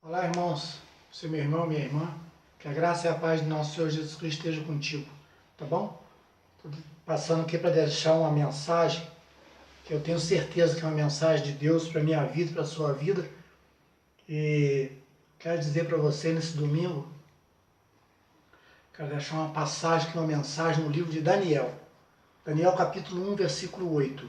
Olá, irmãos. Você, meu irmão, minha irmã. Que a graça e a paz de nosso Senhor Jesus Cristo esteja contigo, tá bom? Tô passando aqui para deixar uma mensagem que eu tenho certeza que é uma mensagem de Deus para a minha vida, para a sua vida. E quero dizer para você nesse domingo, quero deixar uma passagem, uma mensagem no livro de Daniel. Daniel capítulo 1, versículo 8.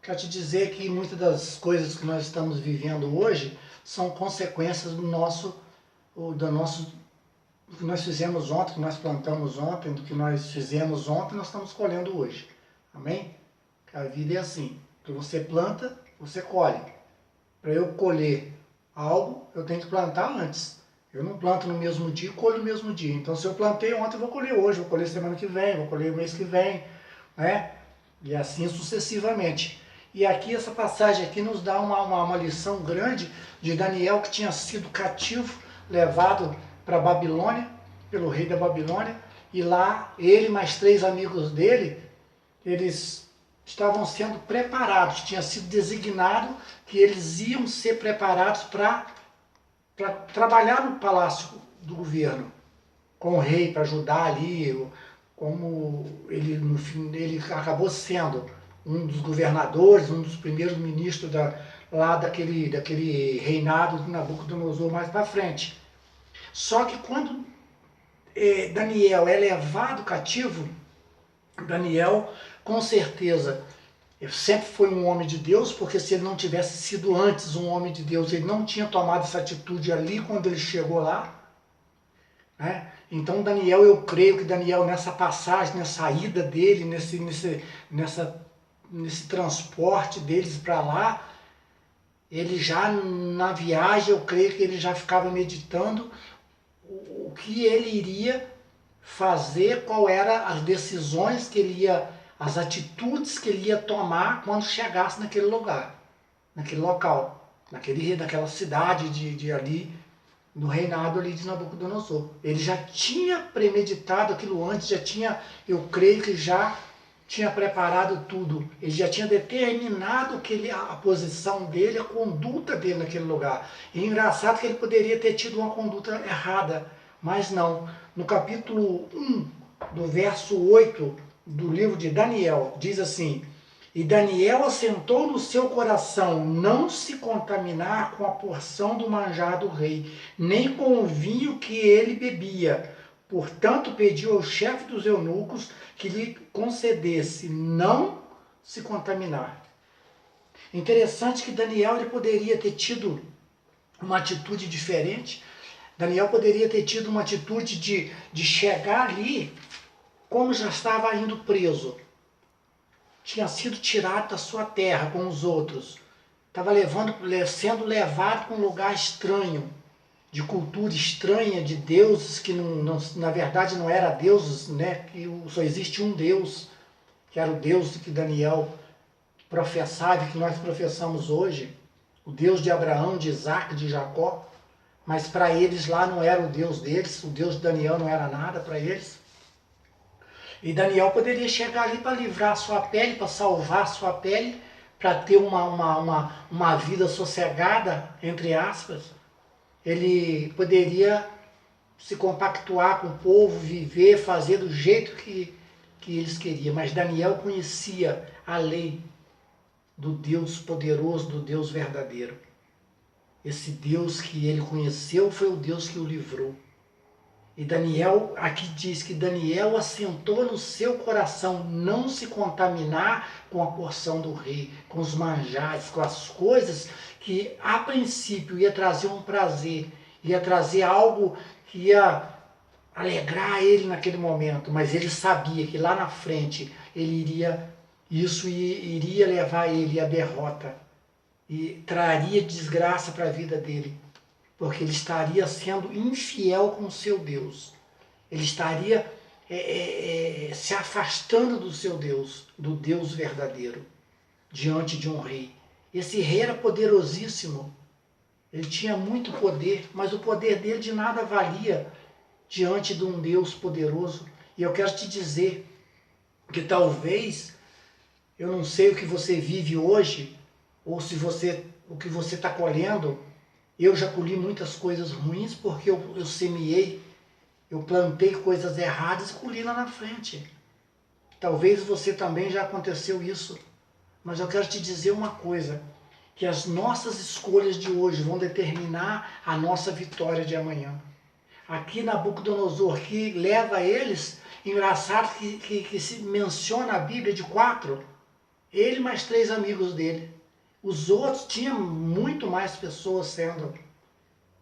Quero te dizer que muitas das coisas que nós estamos vivendo hoje são consequências do que nós fizemos ontem, que nós plantamos ontem, do que nós fizemos ontem, nós estamos colhendo hoje. Amém? A vida é assim. O que você planta, você colhe. Para eu colher algo, eu tenho que plantar antes. Eu não planto no mesmo dia e colho no mesmo dia. Então, se eu plantei ontem, eu vou colher hoje, vou colher semana que vem, vou colher o mês que vem, né? E assim sucessivamente. E aqui, essa passagem aqui nos dá uma lição grande de Daniel, que tinha sido cativo, levado para a Babilônia, pelo rei da Babilônia, e lá ele mais 3 amigos dele, eles estavam sendo preparados, tinha sido designado que eles iam ser preparados para trabalhar no palácio do governo, com o rei, para ajudar ali, como ele, no fim, ele acabou sendo um dos governadores, um dos primeiros ministros lá daquele reinado de Nabucodonosor mais para frente. Só que quando Daniel é levado cativo, Daniel, com certeza, sempre foi um homem de Deus, porque se ele não tivesse sido antes um homem de Deus, ele não tinha tomado essa atitude ali quando ele chegou lá, né? Então Daniel, eu creio que Daniel nessa passagem, nessa ida dele, nesse transporte deles para lá, ele já na viagem, eu creio que ele já ficava meditando o que ele iria fazer, qual eram as decisões que ele ia, as atitudes que ele ia tomar quando chegasse naquele lugar, naquele local, naquela cidade de ali, no reinado ali de Nabucodonosor. Ele já tinha premeditado aquilo antes, eu creio que já tinha preparado tudo. Ele já tinha determinado a posição dele, a conduta dele naquele lugar. E é engraçado que ele poderia ter tido uma conduta errada, mas não. No capítulo 1, do verso 8 do livro de Daniel, diz assim: e Daniel assentou no seu coração não se contaminar com a porção do manjar do rei, nem com o vinho que ele bebia. Portanto, pediu ao chefe dos eunucos que lhe concedesse não se contaminar. Interessante que Daniel ele poderia ter tido uma atitude diferente. Daniel poderia ter tido uma atitude de chegar ali, como já estava indo preso. Tinha sido tirado da sua terra com os outros. Estava sendo levado para um lugar estranho, de cultura estranha, de deuses que na verdade não eram deuses, né? Que só existe um Deus, que era o Deus que Daniel professava e que nós professamos hoje, o Deus de Abraão, de Isaac, de Jacó. Mas para eles lá não era o Deus deles, o Deus de Daniel não era nada para eles. E Daniel poderia chegar ali para livrar a sua pele, para salvar a sua pele, para ter uma vida sossegada, entre aspas. Ele poderia se compactuar com o povo, viver, fazer do jeito que eles queriam. Mas Daniel conhecia a lei do Deus poderoso, do Deus verdadeiro. Esse Deus que ele conheceu foi o Deus que o livrou. E Daniel, aqui diz que Daniel assentou no seu coração não se contaminar com a porção do rei, com os manjares, com as coisas que a princípio ia trazer um prazer, ia trazer algo que ia alegrar ele naquele momento, mas ele sabia que lá na frente isso iria levar ele à derrota e traria desgraça para a vida dele. Porque ele estaria sendo infiel com o seu Deus. Ele estaria se afastando do seu Deus, do Deus verdadeiro, diante de um rei. Esse rei era poderosíssimo. Ele tinha muito poder, mas o poder dele de nada valia diante de um Deus poderoso. E eu quero te dizer que talvez, eu não sei o que você vive hoje, ou se o que você está colhendo, Eu já colhi muitas coisas ruins porque eu semeei, eu plantei coisas erradas e colhi lá na frente. Talvez você também já aconteceu isso. Mas eu quero te dizer uma coisa, que as nossas escolhas de hoje vão determinar a nossa vitória de amanhã. Aqui Nabucodonosor, que leva eles, engraçado que se menciona a Bíblia de 4, ele mais 3 amigos dele. Os outros tinham muito mais pessoas sendo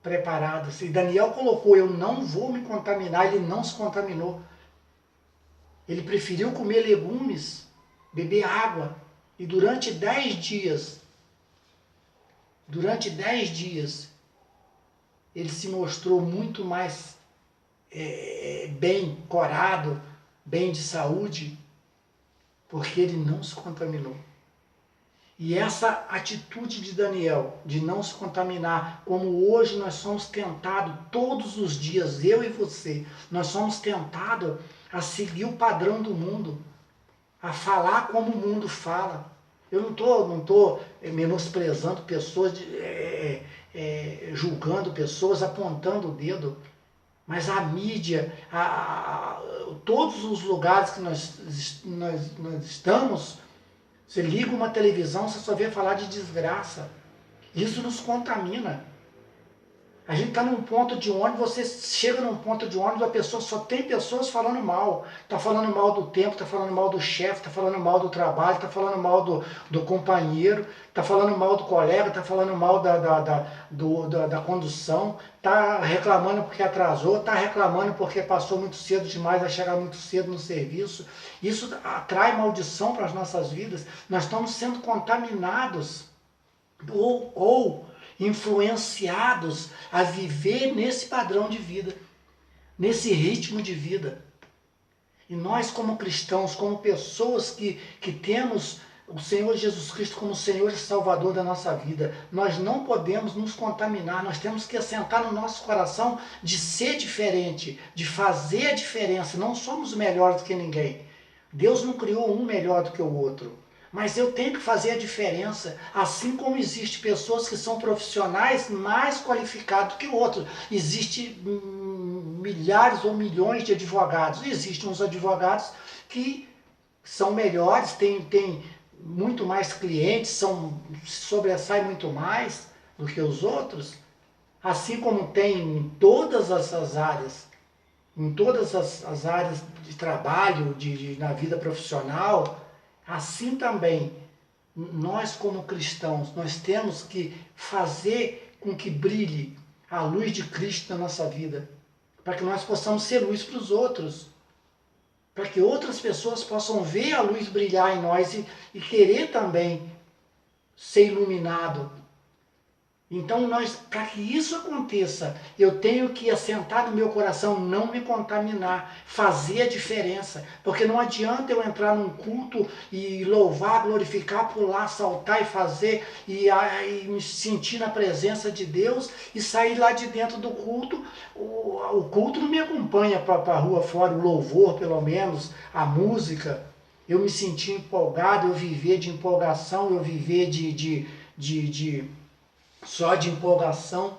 preparadas. E Daniel colocou, eu não vou me contaminar, ele não se contaminou. Ele preferiu comer legumes, beber água. E durante 10 dias, ele se mostrou muito mais bem corado, bem de saúde, porque ele não se contaminou. E essa atitude de Daniel, de não se contaminar, como hoje nós somos tentados todos os dias, eu e você, nós somos tentados a seguir o padrão do mundo, a falar como o mundo fala. Eu não tô menosprezando pessoas, julgando pessoas, apontando o dedo, mas a mídia, todos os lugares que nós estamos, você liga uma televisão, você só vê falar de desgraça. Isso nos contamina. A gente está num ponto de ônibus, você chega num ponto de ônibus, a pessoa só tem pessoas falando mal. Está falando mal do tempo, está falando mal do chefe, está falando mal do trabalho, está falando mal do companheiro, está falando mal do colega, está falando mal da condução, está reclamando porque atrasou, está reclamando porque passou muito cedo demais, vai chegar muito cedo no serviço. Isso atrai maldição para as nossas vidas. Nós estamos sendo contaminados ou influenciados a viver nesse padrão de vida, nesse ritmo de vida. E nós, como cristãos, como pessoas que temos o Senhor Jesus Cristo como Senhor e Salvador da nossa vida, nós não podemos nos contaminar, nós temos que assentar no nosso coração de ser diferente, de fazer a diferença. Não somos melhores do que ninguém. Deus não criou um melhor do que o outro. Mas eu tenho que fazer a diferença, assim como existem pessoas que são profissionais mais qualificados que outros. Existem milhares ou milhões de advogados. Existem uns advogados que são melhores, têm muito mais clientes, sobressaem muito mais do que os outros. Assim como tem em todas as áreas, em todas as áreas de trabalho, na vida profissional. Assim também, nós como cristãos, nós temos que fazer com que brilhe a luz de Cristo na nossa vida, para que nós possamos ser luz para os outros, para que outras pessoas possam ver a luz brilhar em nós e querer também ser iluminado. Então, para que isso aconteça, eu tenho que assentar no meu coração, não me contaminar, fazer a diferença. Porque não adianta eu entrar num culto e louvar, glorificar, pular, saltar e fazer, e me sentir na presença de Deus e sair lá de dentro do culto. O culto não me acompanha para a rua fora, o louvor pelo menos, a música. Eu me sentir empolgado, eu viver de empolgação, eu viver só de empolgação,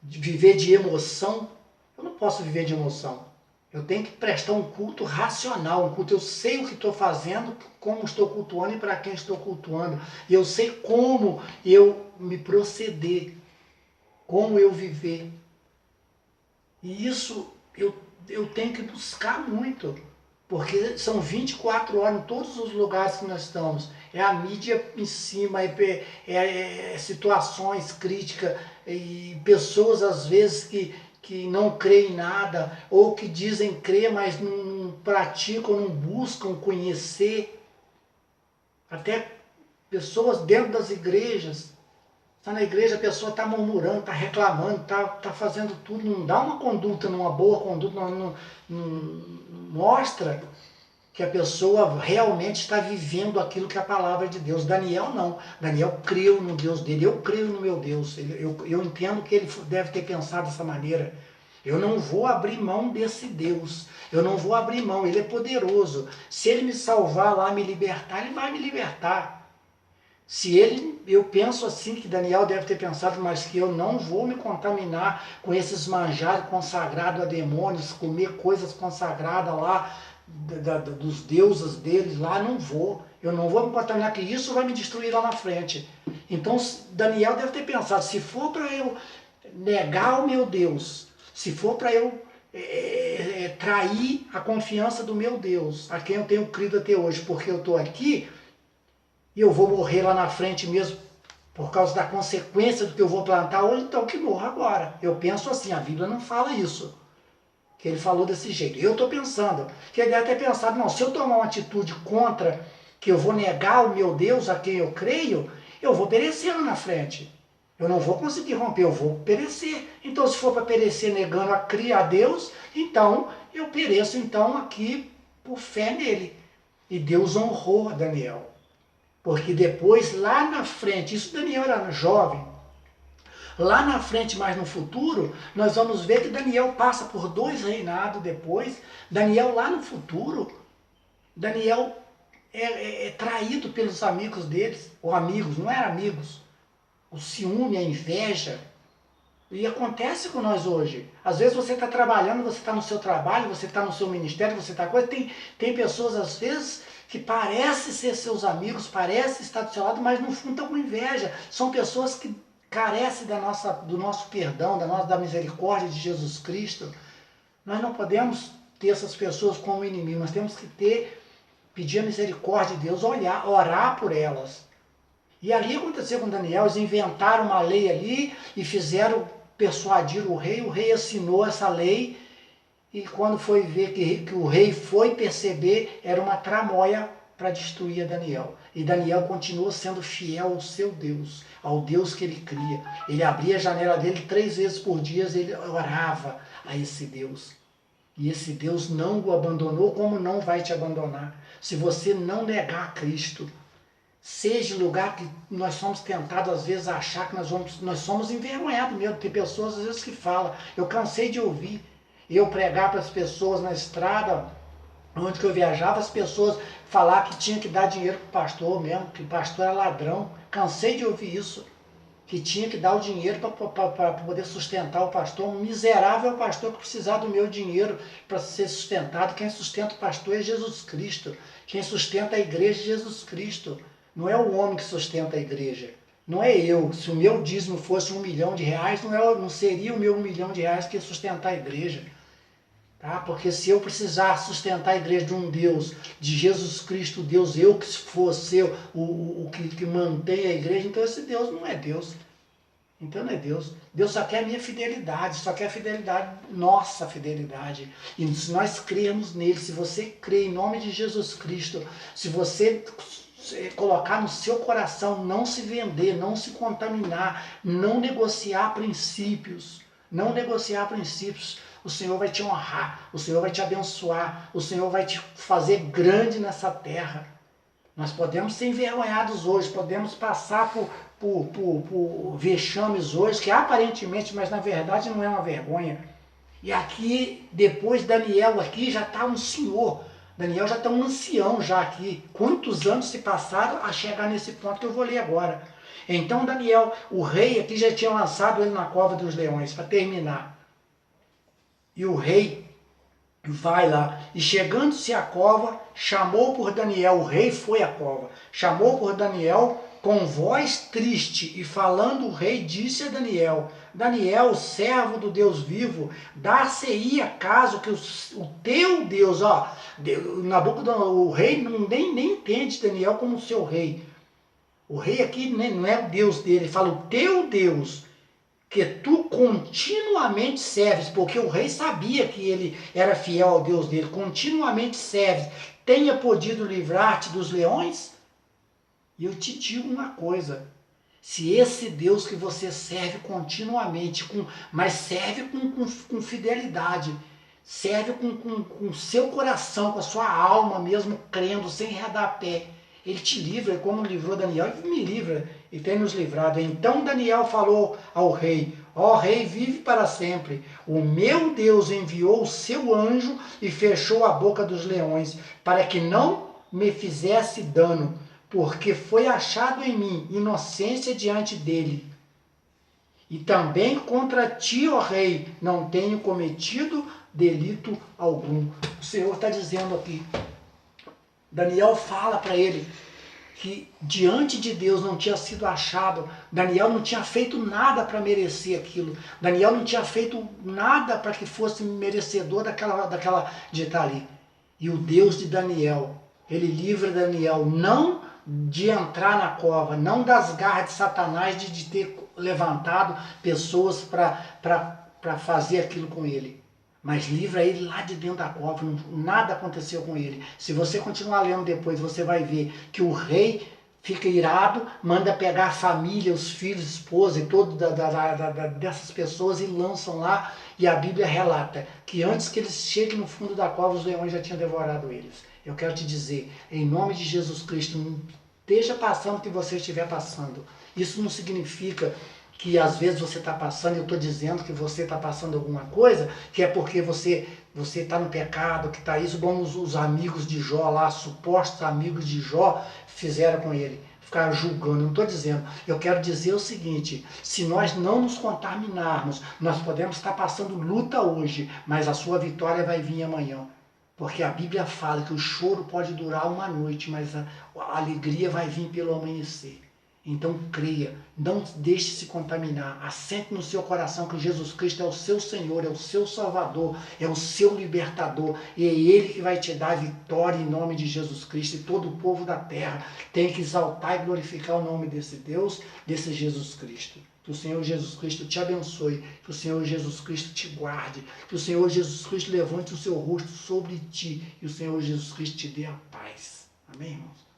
de viver de emoção. Eu não posso viver de emoção. Eu tenho que prestar um culto racional, um culto. Eu sei o que estou fazendo, como estou cultuando e para quem estou cultuando. E eu sei como eu me proceder, como eu viver. E isso eu tenho que buscar muito. Porque são 24 horas em todos os lugares que nós estamos. É a mídia em cima, situações críticas, e pessoas às vezes que não creem em nada, ou que dizem crer, mas não praticam, não buscam conhecer. Até pessoas dentro das igrejas. Está na igreja, a pessoa está murmurando, está reclamando, está fazendo tudo, não dá uma conduta, uma boa conduta, não mostra que a pessoa realmente está vivendo aquilo que é a palavra de Deus. Daniel não. Daniel creu no Deus dele, eu creio no meu Deus. Eu entendo que ele deve ter pensado dessa maneira. Eu não vou abrir mão desse Deus. Eu não vou abrir mão, ele é poderoso. Se ele me salvar lá, me libertar, ele vai me libertar. Se ele, eu penso assim que Daniel deve ter pensado, mas que eu não vou me contaminar com esses manjares consagrados a demônios, comer coisas consagradas lá, dos deuses deles lá, não vou. Eu não vou me contaminar, que isso vai me destruir lá na frente. Então Daniel deve ter pensado, se for para eu negar o meu Deus, se for para eu trair a confiança do meu Deus, a quem eu tenho crido até hoje, porque eu estou aqui, e eu vou morrer lá na frente mesmo por causa da consequência do que eu vou plantar hoje, então que morra agora. Eu penso assim, a Bíblia não fala isso, que ele falou desse jeito. Eu estou pensando, que ele deve ter pensado, não, se eu tomar uma atitude contra, que eu vou negar o meu Deus a quem eu creio, eu vou perecer lá na frente. Eu não vou conseguir romper, eu vou perecer. Então, se for para perecer negando a Deus, então eu pereço então aqui por fé nele. E Deus honrou Daniel. Porque depois, lá na frente, isso Daniel era jovem, lá na frente, mais no futuro, nós vamos ver que Daniel passa por 2 reinados depois. Daniel lá no futuro, Daniel é traído pelos amigos deles, ou amigos, não eram amigos. O ciúme, a inveja. E acontece com nós hoje. Às vezes você está trabalhando, você está no seu trabalho, você está no seu ministério, você está coisa. Tem pessoas, às vezes, que parecem ser seus amigos, parecem estar do seu lado, mas no fundo estão com inveja. São pessoas que carecem do nosso perdão, da misericórdia de Jesus Cristo. Nós não podemos ter essas pessoas como inimigo, nós temos que pedir a misericórdia de Deus, orar por elas. E ali aconteceu com Daniel, eles inventaram uma lei ali e fizeram persuadir o rei assinou essa lei, e quando foi ver que o rei foi perceber, era uma tramóia para destruir Daniel. E Daniel continuou sendo fiel ao seu Deus, ao Deus que ele cria. Ele abria a janela dele 3 vezes por dia, ele orava a esse Deus. E esse Deus não o abandonou, como não vai te abandonar. Se você não negar Cristo, seja lugar que nós somos tentados às vezes a achar que nós somos envergonhados mesmo. Tem pessoas às vezes que falam, eu cansei de ouvir eu pregar para as pessoas na estrada, onde que eu viajava, as pessoas falar que tinha que dar dinheiro para o pastor mesmo, que o pastor era ladrão. Cansei de ouvir isso, que tinha que dar o dinheiro para poder sustentar o pastor. Um miserável pastor que precisar do meu dinheiro para ser sustentado. Quem sustenta o pastor é Jesus Cristo. Quem sustenta a igreja é Jesus Cristo. Não é o homem que sustenta a igreja. Não é eu. Se o meu dízimo fosse R$1 milhão, não seria o meu R$1 milhão que ia sustentar a igreja. Tá? Porque se eu precisar sustentar a igreja de um Deus, de Jesus Cristo, Deus, eu que fosse o que mantém a igreja, então esse Deus não é Deus. Então não é Deus. Deus só quer a minha fidelidade, só quer a fidelidade, nossa fidelidade. E se nós crermos nele, se você crê em nome de Jesus Cristo, se você colocar no seu coração, não se vender, não se contaminar, não negociar princípios, o Senhor vai te honrar, o Senhor vai te abençoar, o Senhor vai te fazer grande nessa terra. Nós podemos ser envergonhados hoje, podemos passar por vexames hoje, que aparentemente, mas na verdade não é uma vergonha. E aqui, depois Daniel aqui já está um senhor, Daniel já está um ancião já aqui. Quantos anos se passaram a chegar nesse ponto que eu vou ler agora. Então Daniel, o rei aqui já tinha lançado ele na cova dos leões, para terminar. E o rei vai lá, e chegando-se à cova, chamou por Daniel, o rei foi à cova, chamou por Daniel com voz triste, e falando o rei disse a Daniel, Daniel, servo do Deus vivo, dar-se-ia caso que o teu Deus, o rei nem entende Daniel como seu rei. O rei aqui não é o Deus dele, ele fala o teu Deus, que tu continuamente serves, porque o rei sabia que ele era fiel ao Deus dele, continuamente serves, tenha podido livrar-te dos leões? E eu te digo uma coisa, se esse Deus que você serve continuamente, mas serve com fidelidade, serve com o seu coração, com a sua alma mesmo, crendo, sem redapé, ele te livra, como livrou Daniel, e me livra, e tem nos livrado. Então Daniel falou ao rei, ó rei, vive para sempre. O meu Deus enviou o seu anjo e fechou a boca dos leões, para que não me fizesse dano, porque foi achado em mim inocência diante dele. E também contra ti, ó rei, não tenho cometido delito algum. O Senhor está dizendo aqui. Daniel fala para ele que diante de Deus não tinha sido achado. Daniel não tinha feito nada para merecer aquilo. Daniel não tinha feito nada para que fosse merecedor daquela de estar ali. E o Deus de Daniel, ele livra Daniel não de entrar na cova, não das garras de Satanás de ter levantado pessoas para fazer aquilo com ele. Mas livra ele lá de dentro da cova, nada aconteceu com ele. Se você continuar lendo depois, você vai ver que o rei fica irado, manda pegar a família, os filhos, esposa e todo dessas pessoas e lançam lá. E a Bíblia relata que antes que eles cheguem no fundo da cova, os leões já tinham devorado eles. Eu quero te dizer, em nome de Jesus Cristo, não esteja passando o que você estiver passando. Isso não significa que às vezes você está passando, eu estou dizendo que você está passando alguma coisa, que é porque você está no pecado, que está isso, como os amigos de Jó lá, supostos amigos de Jó, fizeram com ele. Ficaram julgando, eu não estou dizendo. Eu quero dizer o seguinte, se nós não nos contaminarmos, nós podemos estar passando luta hoje, mas a sua vitória vai vir amanhã. Porque a Bíblia fala que o choro pode durar uma noite, mas a alegria vai vir pelo amanhecer. Então creia, não deixe se contaminar, assente no seu coração que Jesus Cristo é o seu Senhor, é o seu Salvador, é o seu libertador, e é Ele que vai te dar a vitória em nome de Jesus Cristo, e todo o povo da terra tem que exaltar e glorificar o nome desse Deus, desse Jesus Cristo. Que o Senhor Jesus Cristo te abençoe, que o Senhor Jesus Cristo te guarde, que o Senhor Jesus Cristo levante o seu rosto sobre ti, e o Senhor Jesus Cristo te dê a paz. Amém, irmãos?